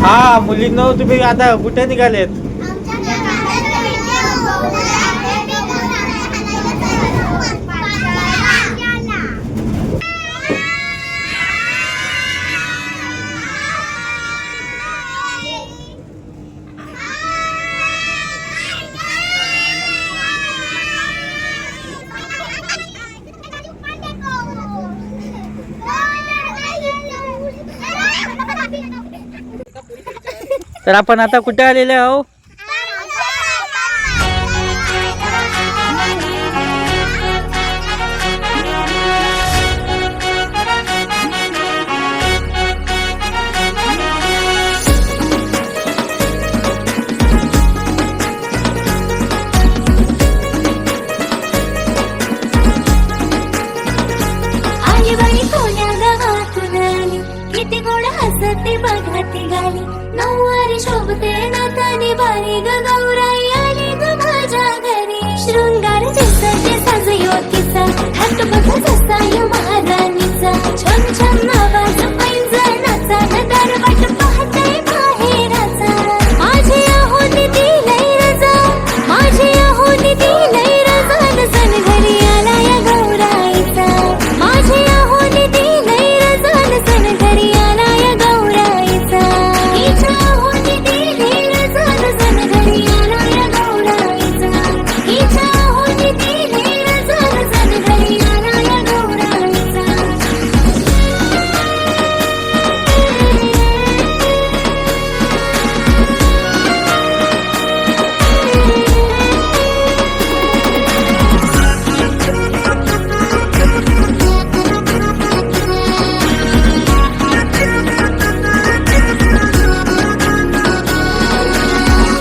हा मुलींनो, तुम्ही आता कुठे निघालेत? तर आपण आता कुठे आलेले आहो? किती गोड हसते बघा ती गाली, नऊवारी शोभते नाताने बारी ग गौराई आली ग माझ्या घरी. शृंगार दिसते सजयोतीचा, थाट बघ जसाय महाराणीचा. छम छम आवाज पैंजणाचा, दरवाट पाहते बाहेरचा. माझी आहोनी दिलंय रजा, माझी आहोनी दिलंय रजा. सण घरी आला या गौराईचा, माझी आहोनी दिलंय रजा. सण घरी आला या गौराईचा, हिच्या आहोनी दिलंय रजा. सण घरी आला या गौराईचा, हिच्या आहोनी दिलंय रजा. सण घरी आला या गौराईचा.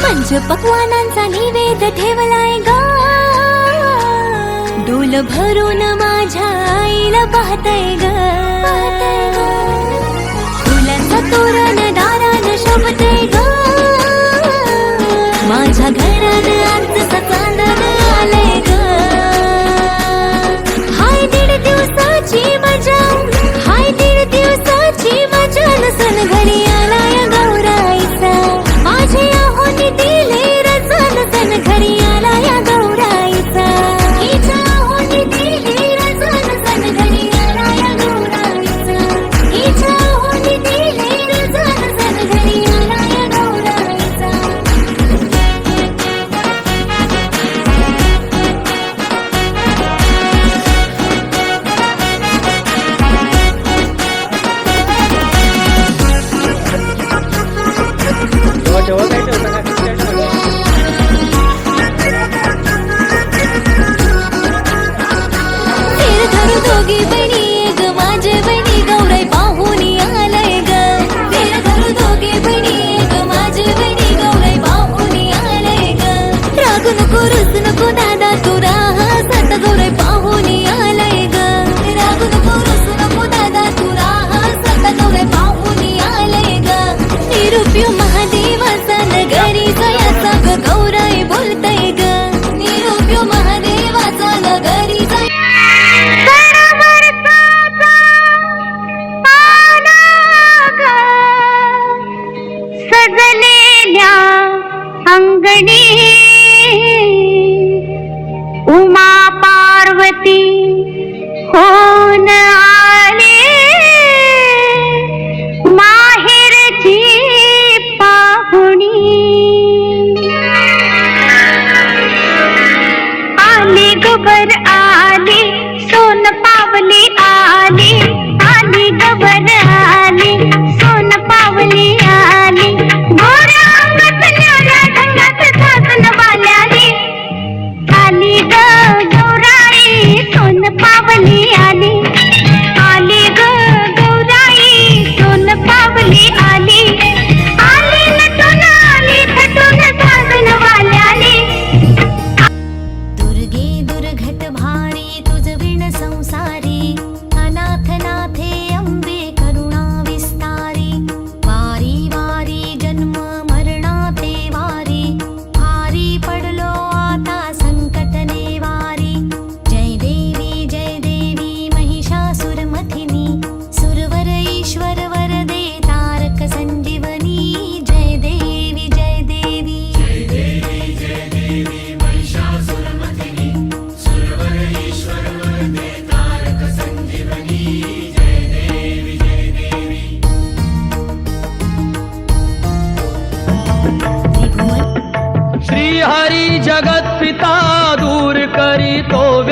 पंचपक्वानांचा निवेद ठेवलाय ग, डोल भरून माझ्या आईला पाहतय ग. फुलांचा तोरण दारान शोभतय ग, माझ्या घरान आजचा चांदण आलंय ग. हाय दीड दिवसाची मजा, हाय दीड दिवसाची मजा. सण घरी आला या गौराईचा, माझी आहोनी दिलंय रजा. सण घरी आला या गौराईचा, हिच्या आहोनी दिलंय रजा. सण घरी आला या गौराईचा, हिच्या आहोनी दिलंय रजा. सण घरी आला या गौराईचा. तेव्हा काय ठेवता का? किती ठेवता? तेर धरू दोघी बहिणी ग, माझे बहिणी गौराई पाहुणी आलंय ग. तेर धरू दोघी बहिणी ग, माझे बहिणी गौराई पाहुणी आलंय ग. रागू नको रुसू नको दादा तू राहा, सात गौराई पाहुणी आलंय ग. रागू नको रुसू नको दादा तू राहा, सात गौराई पाहुणी आलंय ग. निरूप्य महादेवाचा नगरी जयाचा ग गौराई बोलतय ग. निरूप्य महादेवाचा नगरी जया. सजलेल्या अंगणी उमा पार्वती होऊन आले, माहेरची पाहुणी. आली गबर आली, सोन पावली आली. आली गबर आली, सोन पावली आली. गोऱ्या अंगातल्या ढंगात सासण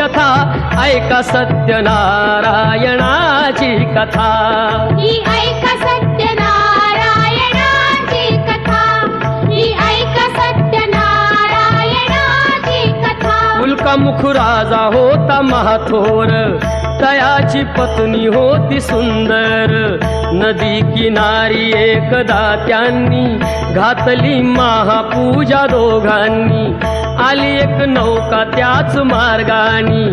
व्यथा ऐका सत्यनारायणाची कथा ही ऐका सत्यनारायणाची कथा ही ऐका सत्यनारायणाची कथा उल्कामुख राजा होता महाथोर तयाची पत्नी होती सुंदर नदी किनारी एकदा त्यांनी घातली महापूजा दोघांनी आली एक नौका त्याच मार्गानी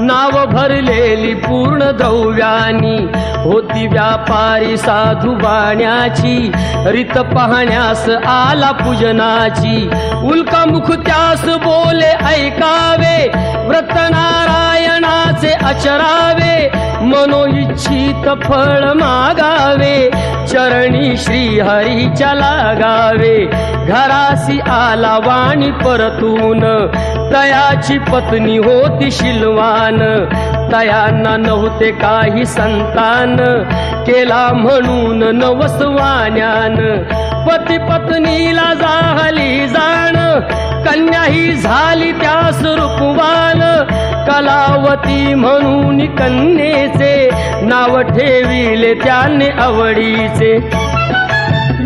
नाव भरलेली पूर्ण द्रव्यानी होती व्यापारी साधू बाण्याची रीत पाहण्यास आला पूजनाची उल्कामुख त्यास बोले ऐकावे व्रत नारायणाचे आचरावे मनोइच्छित फळ मागावे चरणी श्रीहरीच्या लागावे घरासी आला वाणी परतून तयाची पत्नी होती शिलवान तयांना नव्हते काही संतान केला म्हणून नवसवाण्यान पती पत्नीला झाली जाण कन्या ही झाली त्यास रूपवान कलावती म्हणून कन्येचे नाव ठेविले त्याने आवडीचे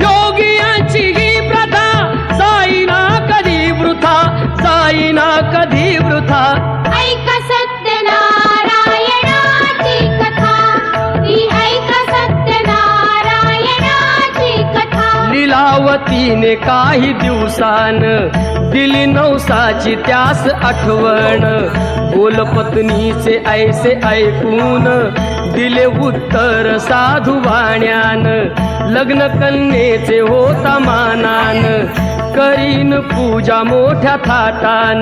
योगियांची ही प्रथा जाईना कधी वृथा जाईना कधी वृथा ऐका सत्यनारायणाची कथा ही ऐका सत्यनारायणाची कथा लीलावतीने काही दिवसान दिली नवसाची त्यास आठवण बोल पत्नीचे ऐसे ऐकून दिले उत्तर साधू वाण्यान लग्न कन्येचे होता मानान करीन पूजा मोठ्या थाटान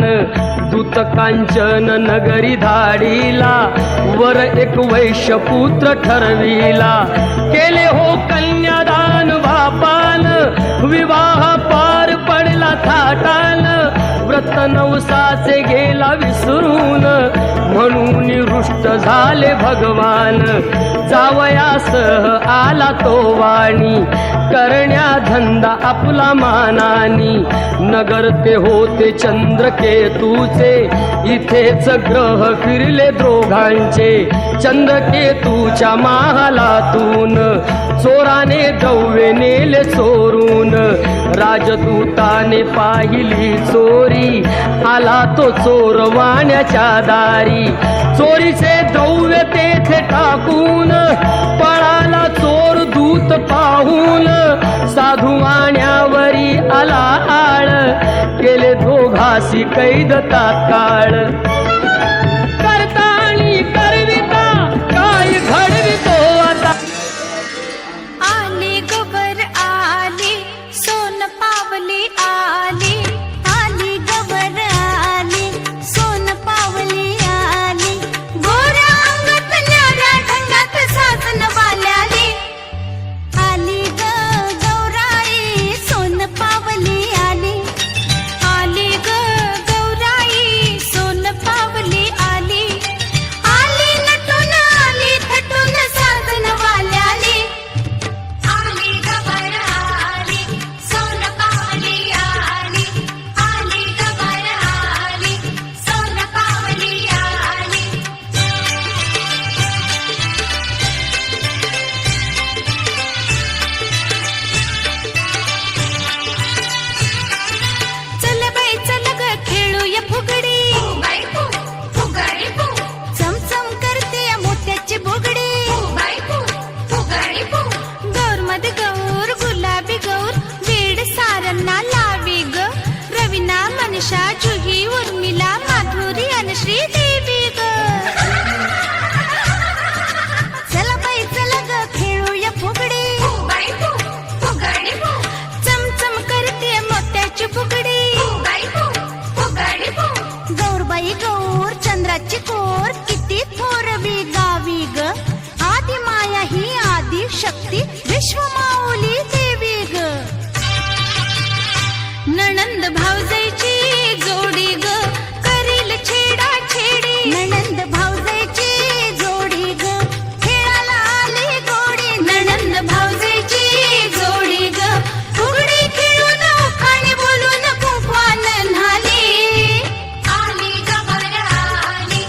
दूत कांचन नगरी धाडीला वर एक वैश्य पुत्र ठरविला केले हो कन्यादान बापान विवाह पार पडला थाटान व्रत नवसाचे गेला विसरून म्हणून रुष्ट झाले भगवान जावयासह आला तो वाणी करण्या धंदा आपला मानानी नगर ते होते चंद्रकेतूचे इथेच ग्रह फिरले दोघांचे चंद्रकेतूच्या महालातून चोराने द्रव्ये नेले चोरून राजदूताने पाहिली चोरी आला तो चोर वाण्याच्या दारी चोरीचे द्रव्य तेथे टाकून पळाला चोर दूत पाहून साधू वाण्यावरी आला आळ केले दोघासी कैद तात्काळ करता आणि करविता काय घडवितो आता आली गवर आली सोन पावली आली आली गवर आली सोन पावली आली गोऱ्या अंगात न्याऱ्या ढंगात साजन वाल्याली आली ग गौराई सोन पावली आली आली ग गौराई सोन पावली आली आली नटून आली थटून साजन वाल्याली आली गवर आली सोन पावली आली आली गवर आली सोन पावली आली चल बाई चल ग खेळूया फुगडी चमचम करते या मोत्याची बुगडी गौर मध्ये गौर गुलाबी गौर वेड सारंना लावी ग रवीना मनशा जुही उर्मिला माधुरी आणि श्रीदेवी ग चला बाई चला ग खेळूया फुगडी चमचम करते मोत्याची बुगडी गौरबाई गौर चंद्राची कोर किती थोरवी गावी ग आदि माया ही आदि शक्ती विश्वमाऊली देवी ग नणंद भावजाईची जोडी ग करील छेडा छेडी नणंद भावजाईची जोडी ग खेळाला आली गोडी नणंद भावजाईची जोडी ग फुगडी खेळून खाणी बोलून कुंकवान न्हाली आली गवर आली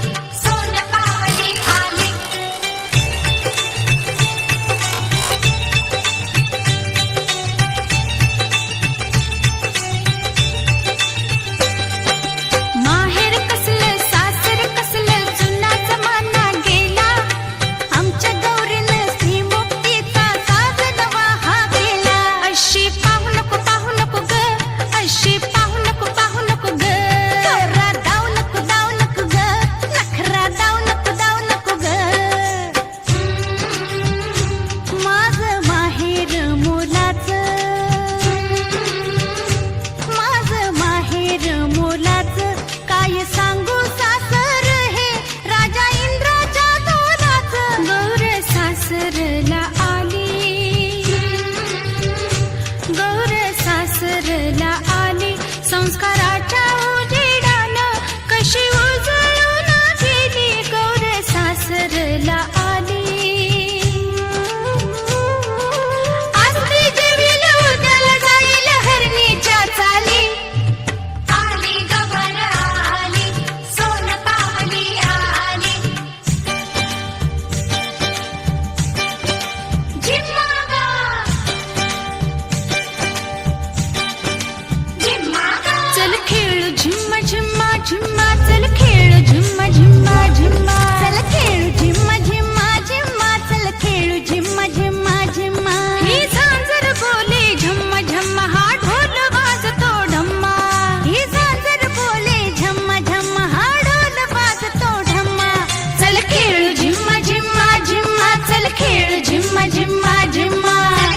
झिम्मा झिम्मा झिम्मा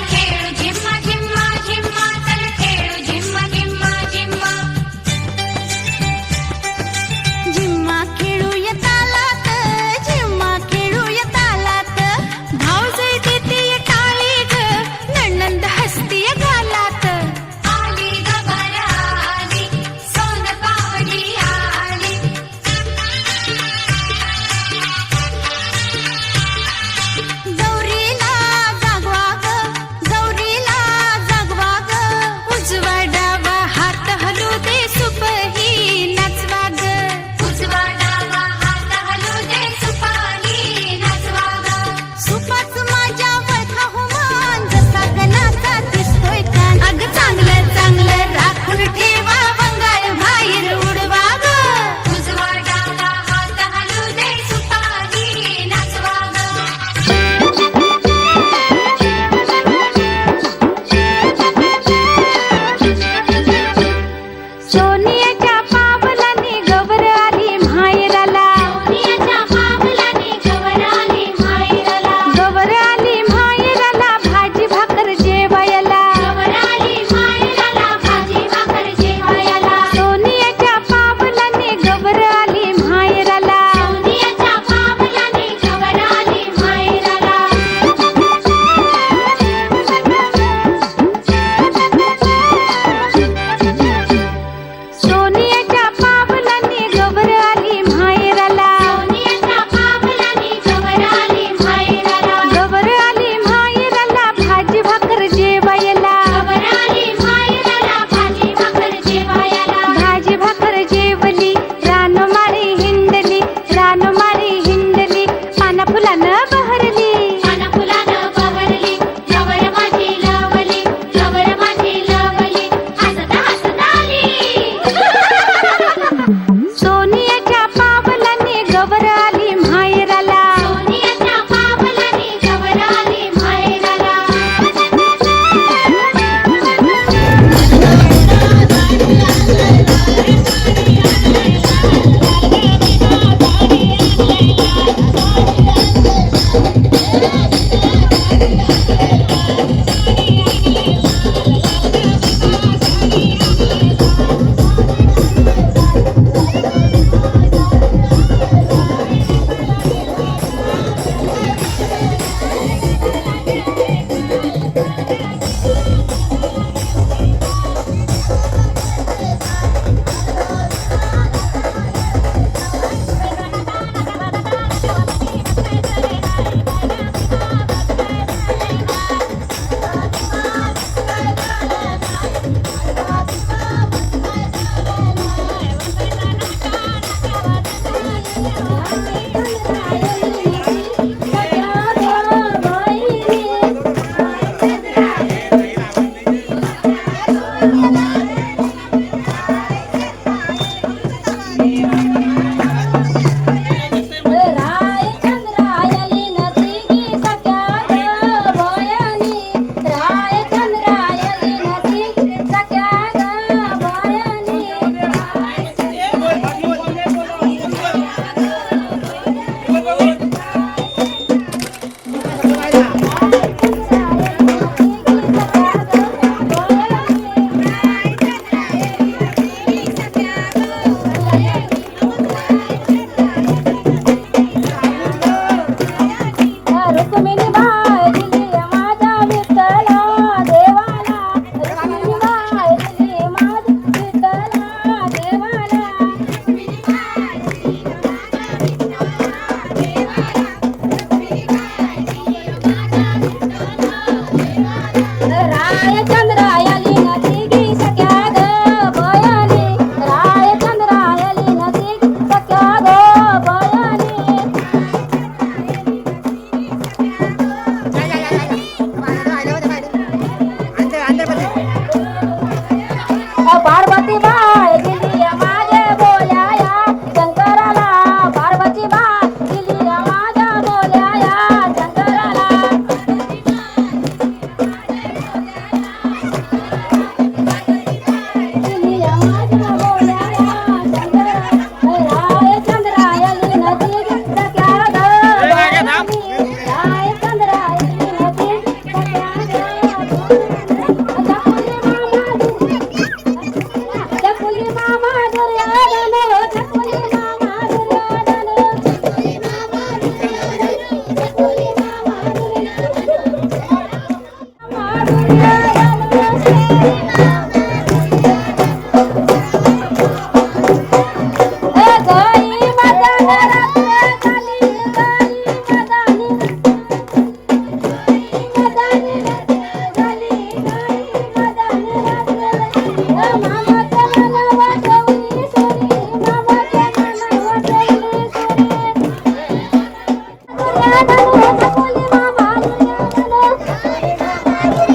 खेळू झिम्मा झिम्मा झिम्मा चल खेळू झिम्मा झिम्मा झिम्मा झिम्मा खेळूया तालात झिम्मा खेळूया तालात भाऊजाई देतीय टाळी ग नणंद हसतीय गालात आली ग बरा आली सोन पावली आली गौरीला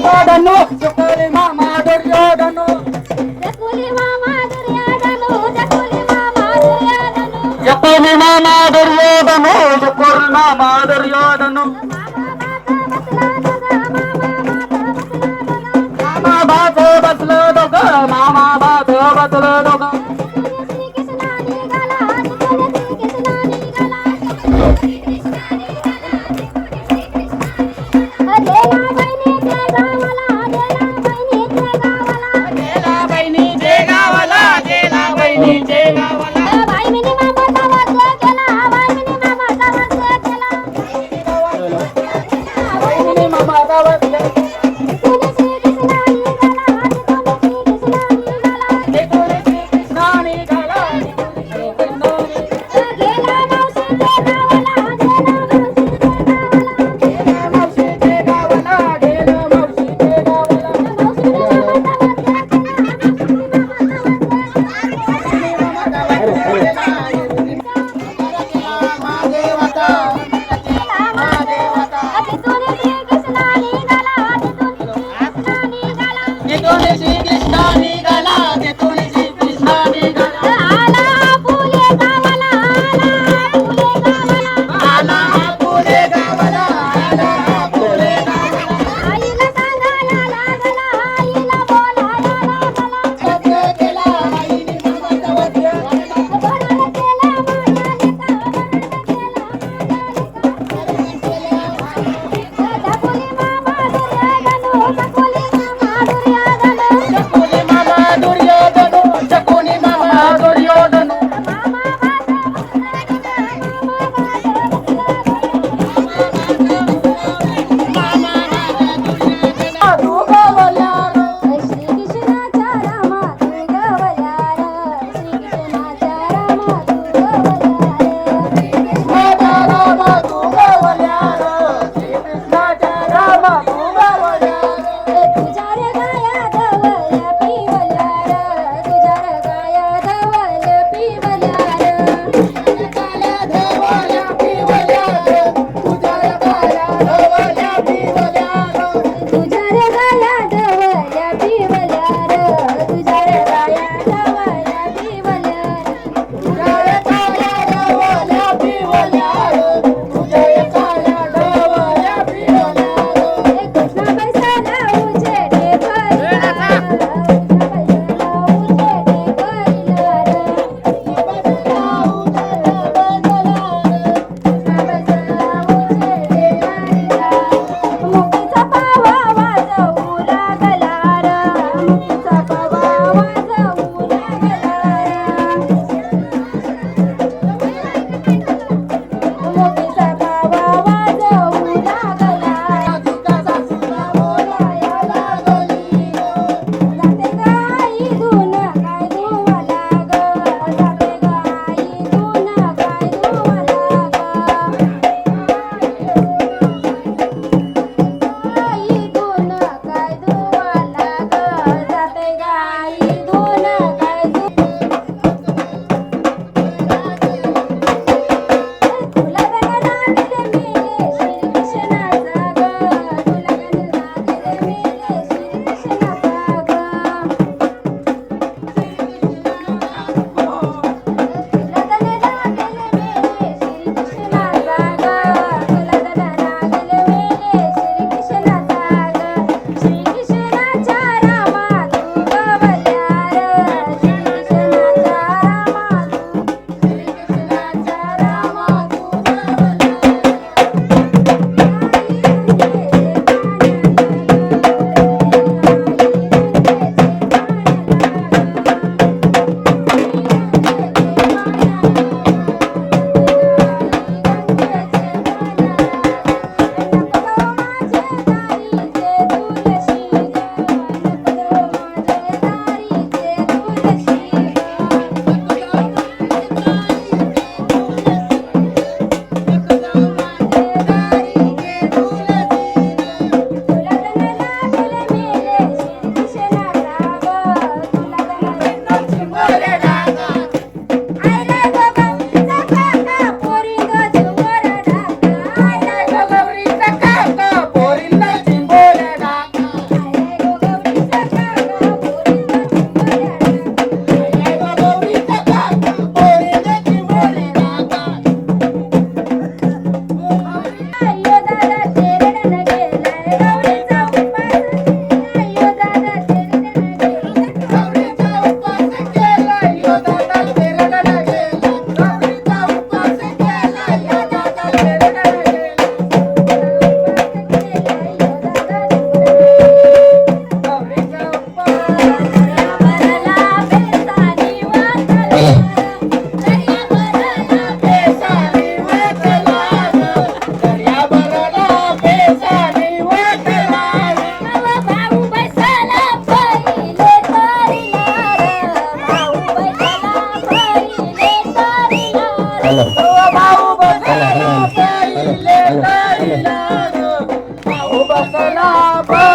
दुर्योधनो जकोली मामा दुर्योधनो जकुली मामा दुर्योधनो जकुली मामा दुर्योधनो जकोली मामा दुर्योधनो जकोली मामा दुर्योधनो मामा बात बसलं दोघं मामा बात बसलं दोघं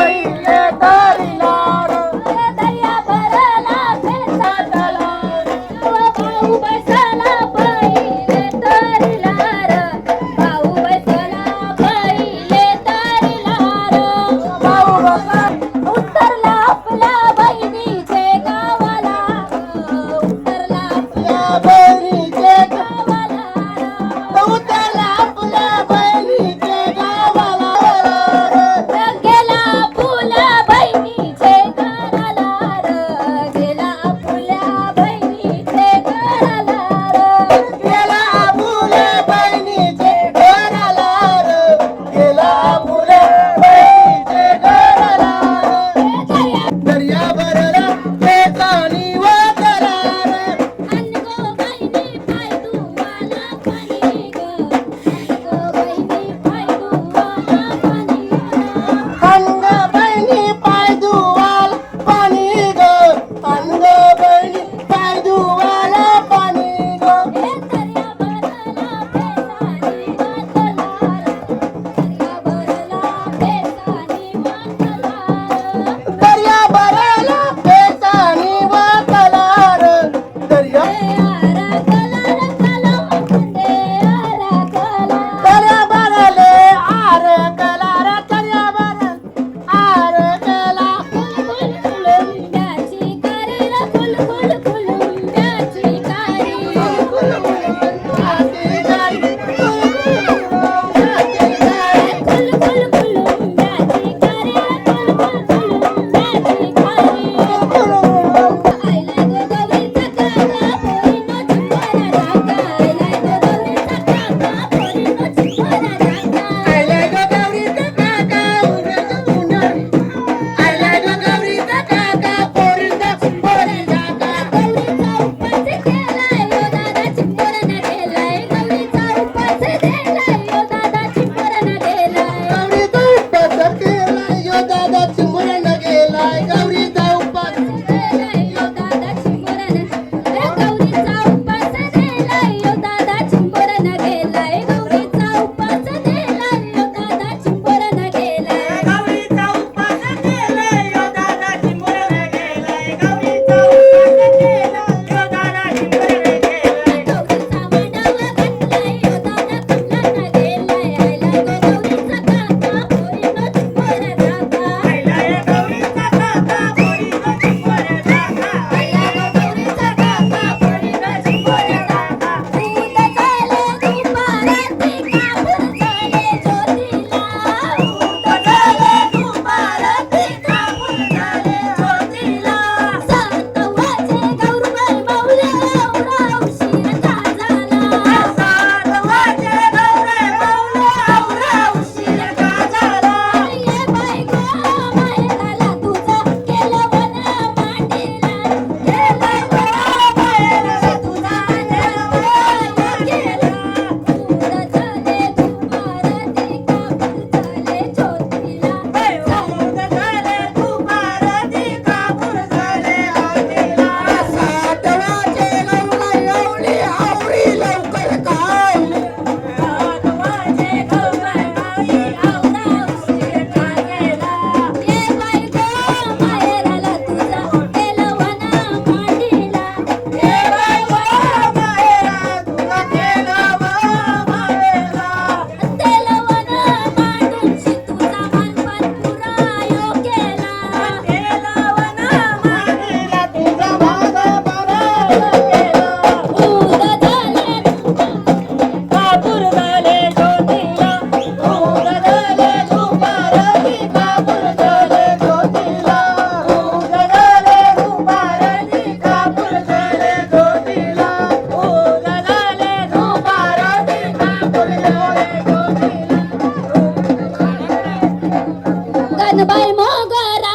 पहिले तरीला दर्या भरला फेसा तलाव भाऊ बसला पहिले तरीला भाऊ बसला पहिले तरीला भाऊ बसला उतरला आपल्या बहिणीचे गावाला उतरला आपल्या आपल्या बहिणीचे गावाला उतरला आपल्या बहिणीचे गावाला गेला फुल्या बहिणीचे घराला गेला फुल्या बहिणीचे घराला गेला फुले बहिणीचे घराला गेला फुले बहिणीचे घराला दर्या भरला पेचानी वाजला अनगो बहिणी पाय दुवाला पाणी ग अनगो बहिणी पाय दुवाला पाणी अंग बहिणी पाय धुवाल पाणी ग अंग बहिणी पाय धुवाल पाणी ग दर्या भरला पेसानी वाचला दर्या भरला पेसानी वाचला दर्या भरला पेचानी वाचला दर्या दर्या भरले आर कला दर्या भरल आर कला आयला ग गौरीचा काका उन्हाचं उन्हाळ आयला ग गौरीचा काका पोरीचा पोरी जागा गौरीचा उपास केलाय ओ दादा चिंबोरन गेलाय गौरीचा उपास केलाय ओ दादा चिंबोरन गेलाय गौरीचा उपास केलाय यो दादा चिमुरन गेलाय गौरीचा उपास केलाय ओ दादा चिंबोरन गौरीचा उपास केलाय ओ दादा चिंबोरन गेलाय गौरीचा उपास केलाय ओ दादा चिंबोरन गेलाय गौरीचा उपास केलाय यो दादा चिमुरन गेलाय गौरीचा उपास गणबाई मोगरा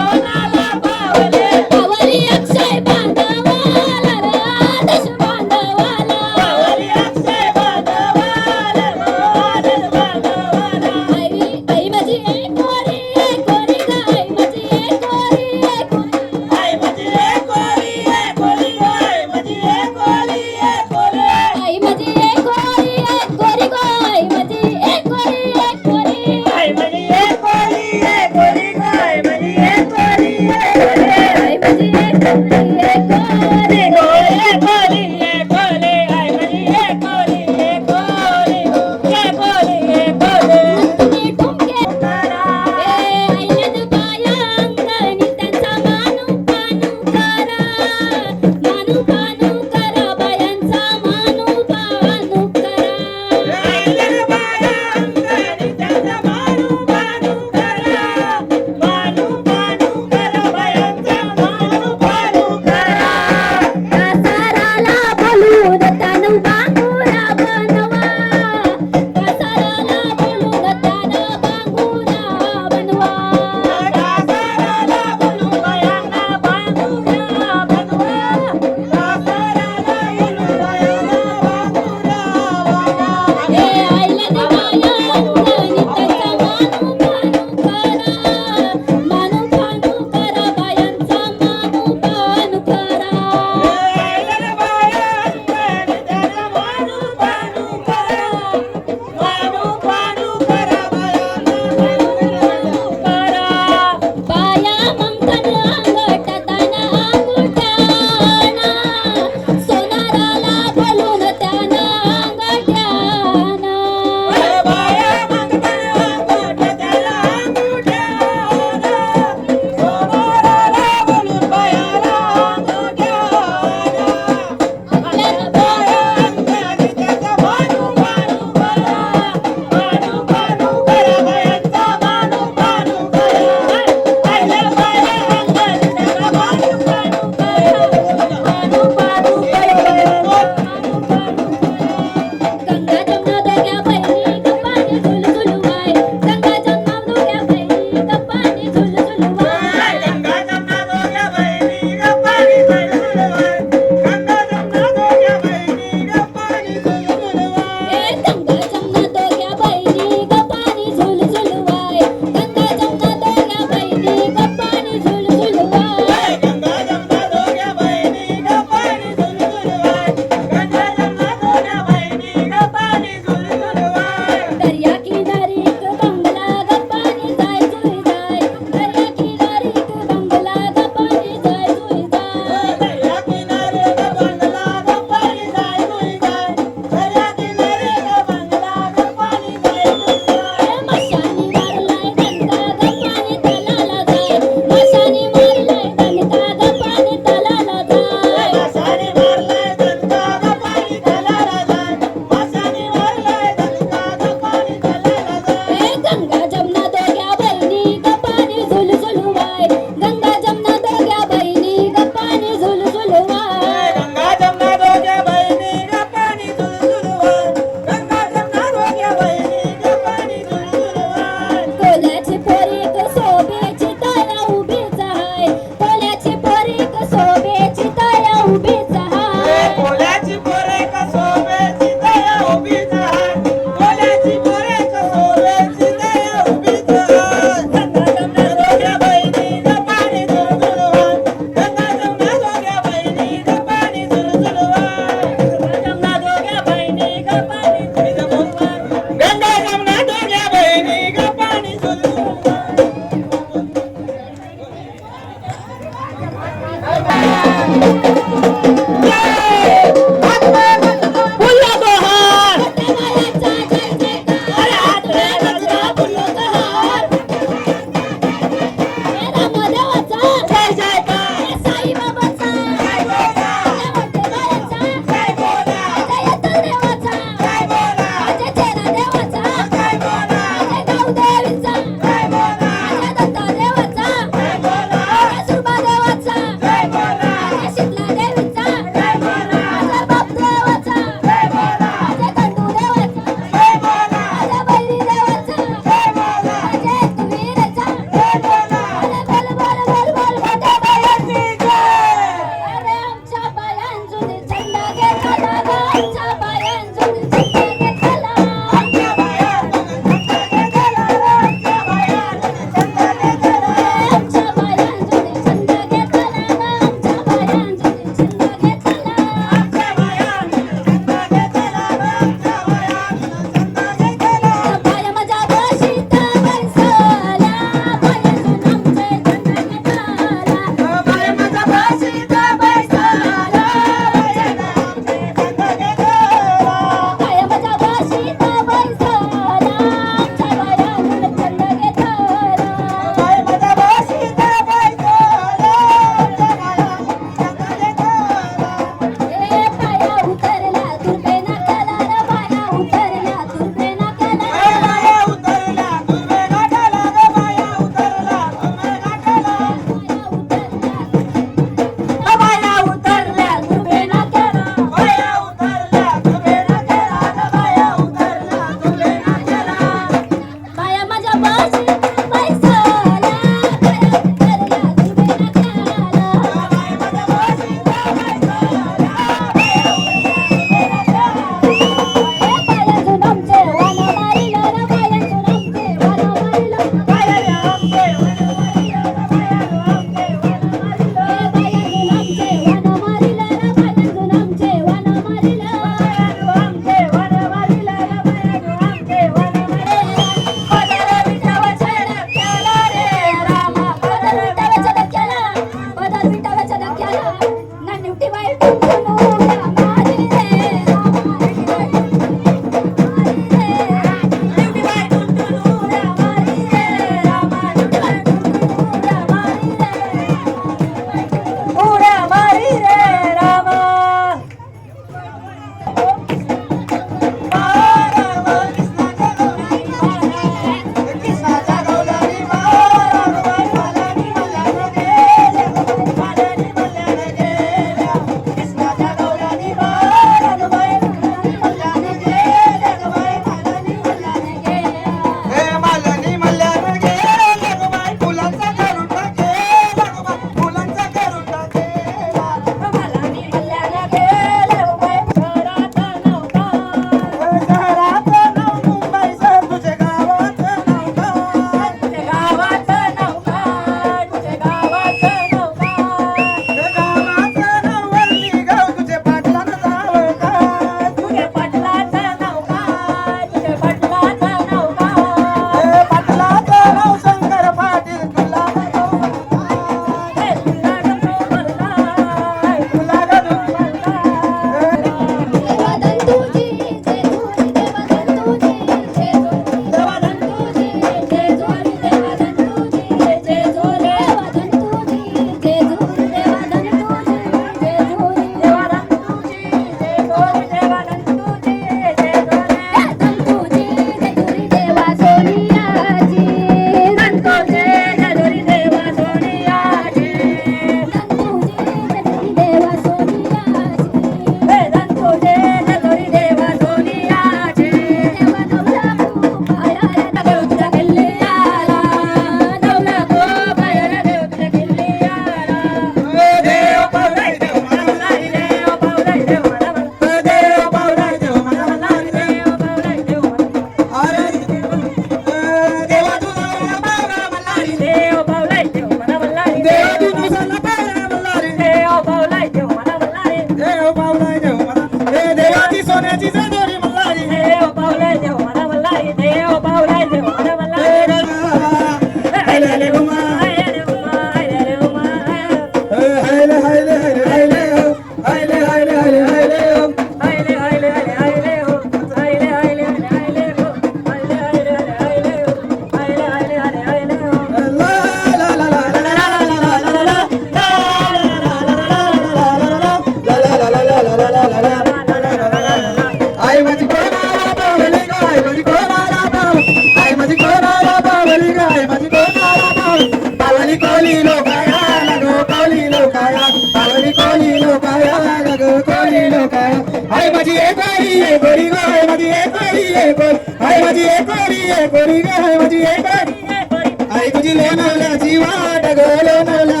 कोली लोकाया लगो कोली लोकाया आवडी कोली लोकाया लगो कोली लोकाया हाय माझी एक कोली आहे गोरी गो हाय माझी एक कोली आहे गोरी हाय माझी एक कोली आहे गोरी गो हाय माझी एक कोली हाय तुझी लोणावल्याची वाट गो लोणावल्या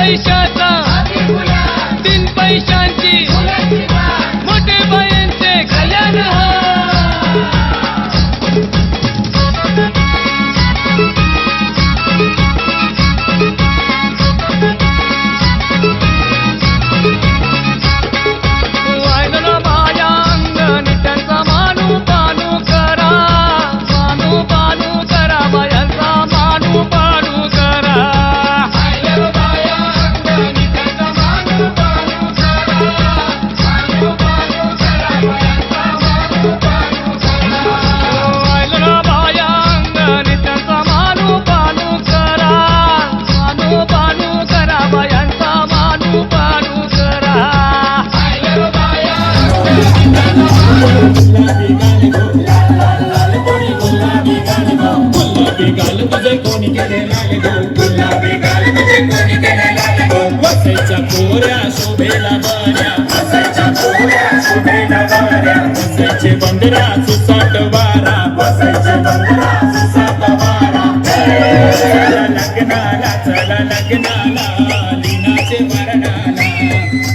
पैशाचा 3 पैशांची मोठे बायांचे कल्याण हो. वायलं बाया अंगणी त्यांचा मानू पानू करा बायांचा मानू पानू करा. वायलं बाया अंगणी त्यांचा मानू पानू करा बायांचा मानू पानू करा. गुलाबी गाल तुझे कोणी केले लाल गो, गुलाबी गाल तुझे कोणी केले लाल गो. वसईच्या कोऱ्या शोभेला बऱ्या, वसईच्या कोऱ्या शोभेला बऱ्या. वसईचे बंदरा सुसाट वारा, वसईचे बंदरा सुसाट वारा. चला लग्नाला लिनाचे वरणाला,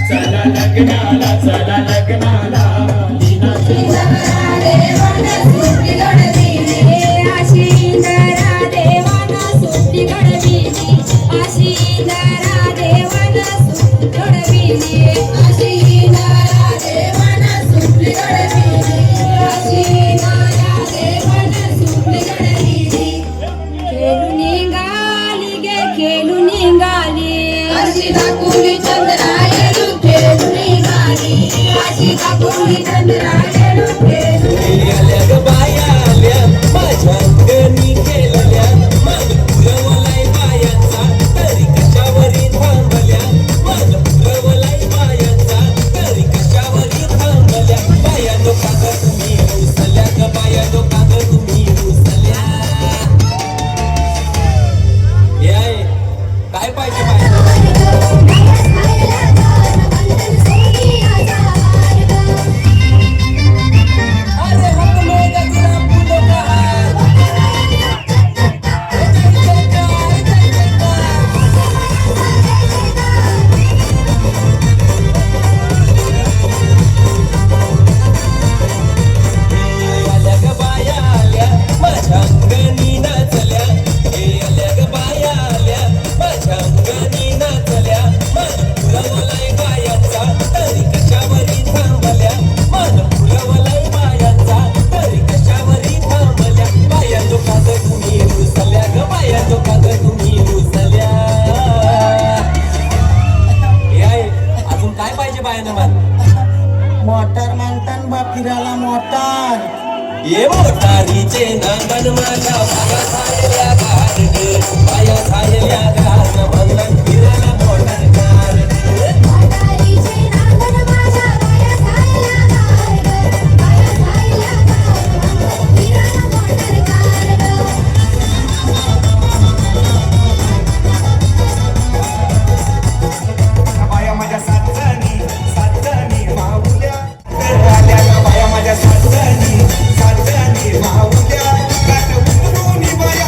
चला लग्नाला लिनाचे मोटार मागतान बा फिरायला मोटार. ये मोटारीचे नांगण माझ्या बाया झालेल्या गार, बाया झालेल्या गार, भगवान फिरायला मोटार कार. बाया माझ्या सातनी माऊल्या आल्या, बाया माझ्या सातनी माऊल्या. काट उतरून बाया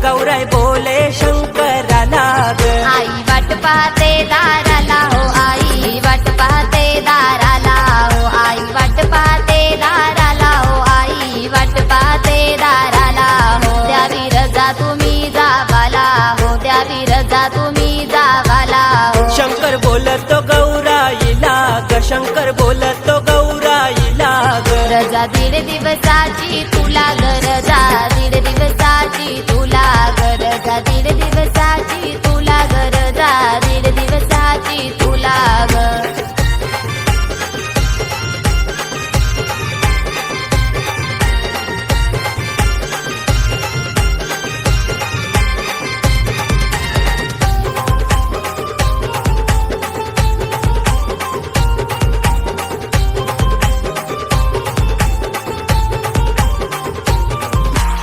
गौराई बोले शंकराला ग आई वाट पाहते दाराला हो आई वाट पाहते दाराला हो आई वाट पाहते दाराला हो आई वाट पाहते दाराला हो द्यावी रजा तुम्ही जावाला हो द्यावी रजा तुम्ही जावाला हो शंकर बोलतो गौराईला ग शंकर बोलतो गौराईला ग रजा दीड दिवसाची तुला ग रजा दीड दिवसाची तुला ग रजा दीड दिवसाची तुला ग रजा दीड दिवसाची तुला ग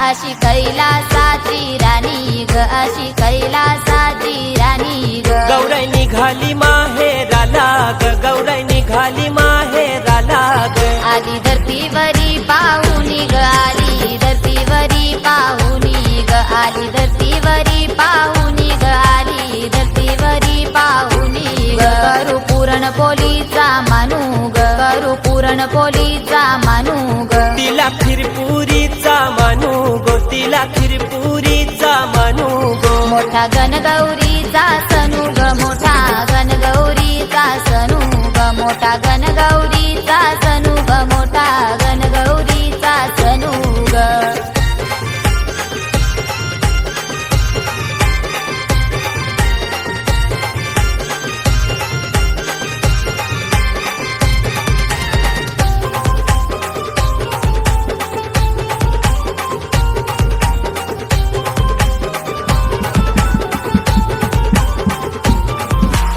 अशी कैलासाची राणी ग अशी कैलासाची राणी ग गौराई निघाली माहेराला ग गौराई निघाली माहेराला ग आली धरतीवरी पाहुनी ग आली धरतीवरी पाहुनी ग आली धरतीवरी पाहुनी ग आली धरतीवरी पाहुनी ग करू पुरण पोलीचा मानू ग करू पुरण पोलीचा मानू ग तिला खिरपुरीचा मानू गो तिला खिरपुरीचा मानू गो मोठा गणगौरीचा सनू ग मोठा गणगौरीचा सनू ग मोठा गणगौरीचा सनू ग मोठा गणगौरीचा सनू ग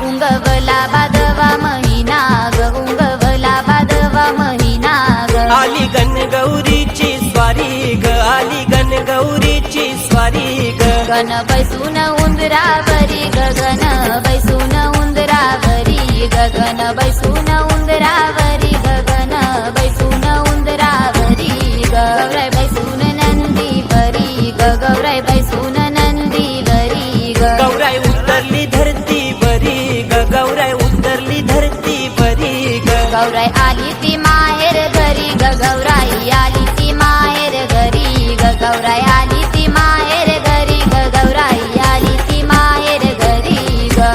उंगवला बादवा महिना ग उंगवला बादवा महिना ग आली गणगौरीची स्वारी ग आली गणगौरीची स्वारी ग गण बैसून उंदरावरी गगन बैसून उंदरावरी गगन बैसून उंदरावरी गगन बैसून उंदरावरी गौराई बैसून नंदीवरी गौराई बैसून नंदीवरी गौराई उतरली धरती बरी ग गौराई उतरली धरती बरी ग गौराई आली ती माहेर घरी ग गौराई आली ती माहेर घरी ग गौराई आली ती माहेर घरी ग गौराई आली ती माहेर घरी ग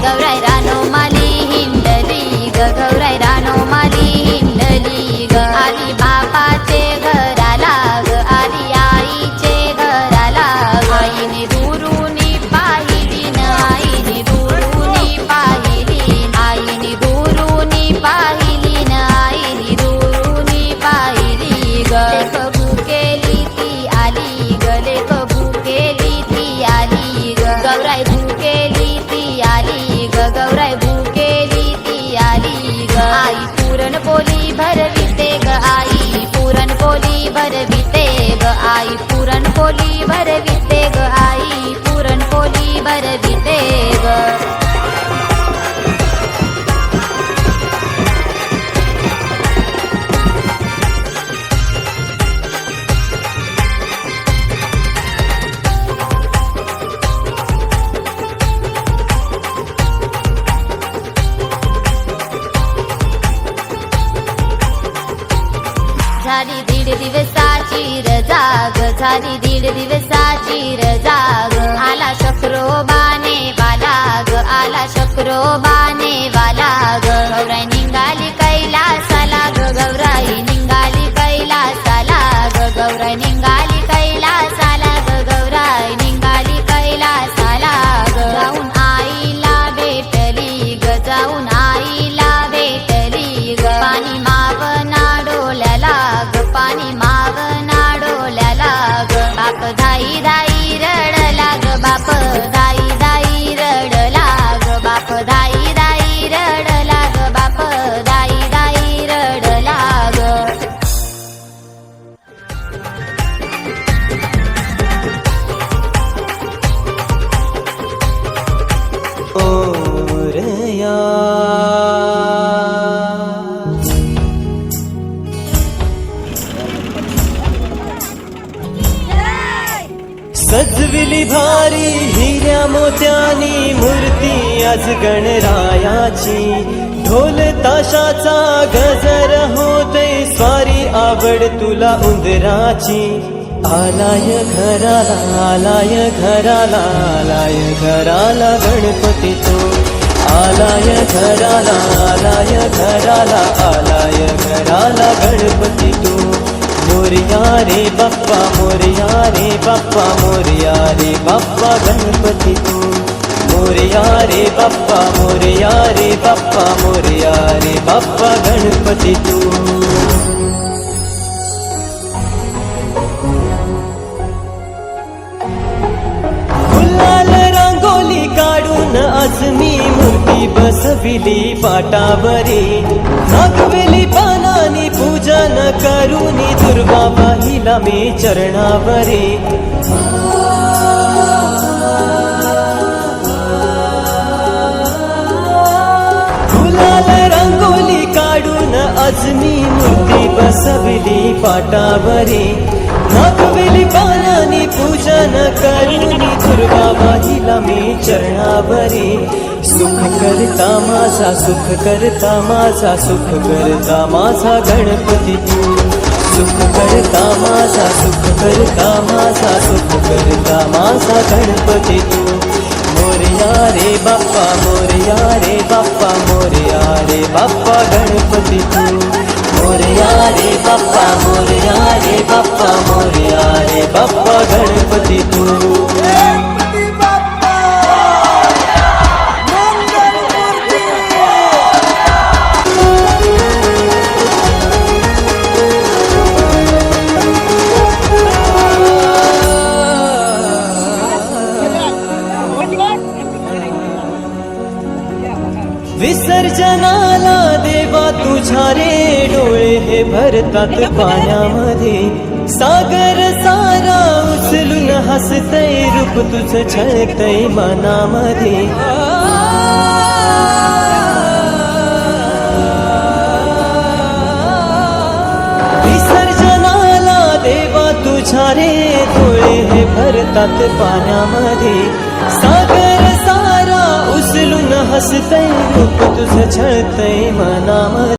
गौराई रानो माली हिंडली ग गौराई रानो माली हिंडली ग आली बापाचे घराला ग आली आईचे घराला ग आईने दुरुनी पाहिली न आईने दुरुनी पाहिली आईने दुरुनी पाहिली न आईने दुरुनी पाहिली ग लेख भुकेली ती आली ग लेख भुकेली ती आली ग गौराई भुकेली ती आली ग गौराई भुकेली ती आली ग आई पुरण पोली भरविते ग आई पुरण पोली भरविते ग आई पुरण पोली भरविते ग आई पुरण पोली भरविते ग झाली दीड दिवसाची रजा ग झाली दीड दिवसाची रजा ग आला शक्रोबाने वाला ग आला शक्रोबाने वाला ग गौराई निघाली कैलासाला ग गौराई निघाली कैलासाला ग गौराई निघाली कैलासाला ग गौराई निघाली कैलासाला ग जाऊन आईला भेटली ग जाऊन आईला भेटली ग पाणी मावना डोल्याला ग पाणी मावना डोल्याला ग बाप धाई धाई रडला ग बाप धाई धाई रडला ग बाप धाई धाई मोरया सजविली भारी हिऱ्या मोत्यानी मूर्ती आज गणरायाची ढोल ताशाचा गजर होते स्वारी आवड तुला उंदराची आलाय घराला आलाय घराला आलाय घराला गणपती तो आलाय घराला आलाय घराला आलाय घराला गणपती तो मोरया रे बाप्पा मोरया रे बाप्पा मोरया रे बाप्पा गणपती तू मोरया रे बाप्पा मोरया रे बाप्पा मोरया रे बाप्पा गणपती तू गुलाल रांगोली काढून आज मी मूर्ती बसविली पाटावरी नागवेली पानानी पूजन करूनी दुर्गा पाहिला मी चरणावरी गुलाल रांगोली काढून आज मी मूर्ती बसविली पाटावरी नागवेली पानानी पूजन करूनी दुर्गा पाहिला मी चरणावरी सुख करता माझा सुख करता माझा सुख करता माझा गणपती तू सुख करता माझा सुख करता माझा सुख करता माझा गणपती तू मोरया रे बाप्पा मोरया रे बाप्पा मोरया रे बाप्पा गणपती तू मोरया रे बाप्पा मोरया रे बाप्पा मोरया रे बाप्पा गणपती तू विसर्जनाला देवा तुझ्या रे डोळे हे भरतात पाण्यामध्ये सागर सारा उचलून हसतय रूप तुझं छळतय मनामध्ये विसर्जनाला देवा तुझ्या रे डोळे हे भरतात पाण्यामध्ये सागर सारा उचलून हसतय रूप तुझं छळतय मनामध्ये